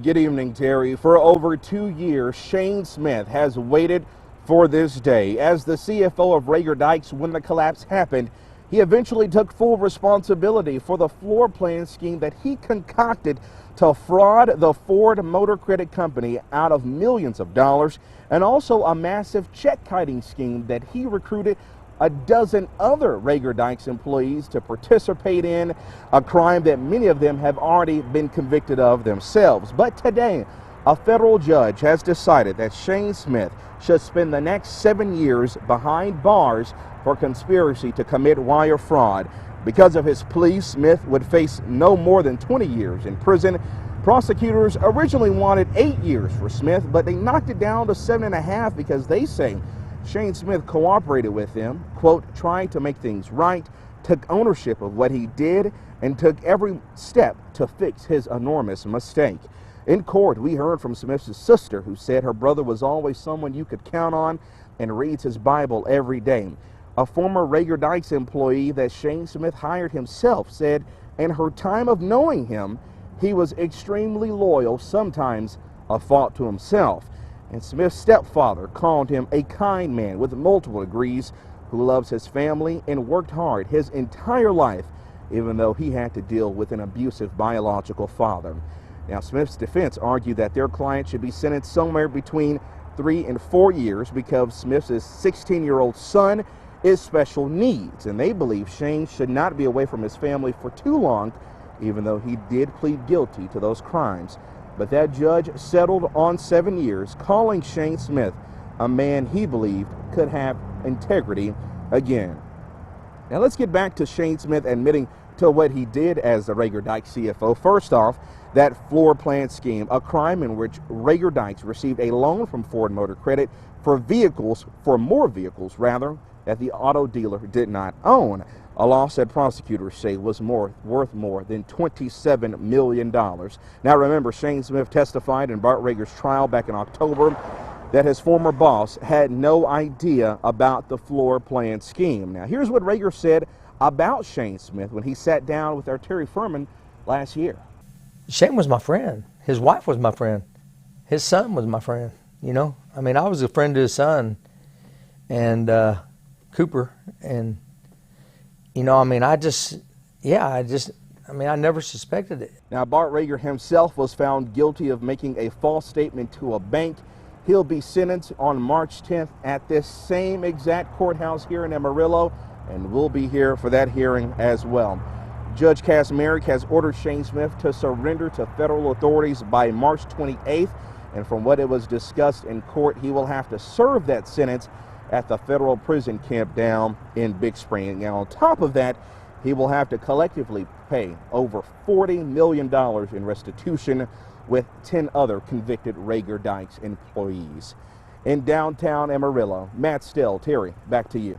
Good evening, Terry. For over 2 years, Shane Smith has waited for this day. As the CFO of Reagor Dykes when the collapse happened, he eventually took full responsibility for the floor plan scheme that he concocted to fraud the Ford Motor Credit Company out of millions of dollars, and also a massive check kiting scheme that he recruited a dozen other Reagor Dykes employees to participate in, a crime that many of them have already been convicted of themselves. But today, a federal judge has decided that Shane Smith should spend the next 7 years behind bars for conspiracy to commit wire fraud. Because of his plea, Smith would face no more than 20 years in prison. Prosecutors originally wanted 8 years for Smith, but they knocked it down to 7.5 because they say Shane Smith cooperated with them, quote, trying to make things right, took ownership of what he did, and took every step to fix his enormous mistake. In court, we heard from Smith's sister, who said her brother was always someone you could count on and reads his Bible every day. A former Reagor Dykes employee that Shane Smith hired himself said in her time of knowing him, he was extremely loyal, sometimes a fault to himself. And Smith's stepfather called him a kind man with multiple degrees who loves his family and worked hard his entire life, even though he had to deal with an abusive biological father. Now, Smith's defense argued that their client should be sentenced somewhere between 3 and 4 years because Smith's 16-year-old son is special needs, and they believe Shane should not be away from his family for too long, even though he did plead guilty to those crimes. But that judge settled on 7 years, calling Shane Smith a man he believed could have integrity again. Now let's get back to Shane Smith admitting to what he did as the Reagor Dykes CFO. First off, that floor plan scheme, a crime in which Reagor Dykes received a loan from Ford Motor Credit for more vehicles that the auto dealer did not own. A loss that prosecutors say was worth more than $27 million. Now remember, Shane Smith testified in Bart Reagor's trial back in October that his former boss had no idea about the floor plan scheme. Now here's what Reagor said about Shane Smith when he sat down with our Terry Furman last year. Shane was my friend. His wife was my friend. His son was my friend. You know, I mean, I was a friend to his son and Cooper, and you know, I mean, I never suspected it. Now, Bart Reagor himself was found guilty of making a false statement to a bank. He'll be sentenced on March 10th at this same exact courthouse here in Amarillo, and we'll be here for that hearing as well. Judge Cass Merrick has ordered Shane Smith to surrender to federal authorities by March 28th, and from what it was discussed in court, he will have to serve that sentence at the federal prison camp down in Big Spring. Now, on top of that, he will have to collectively pay over $40 million in restitution with 10 other convicted Reagor Dykes employees. In downtown Amarillo, Matt Still, Terry, back to you.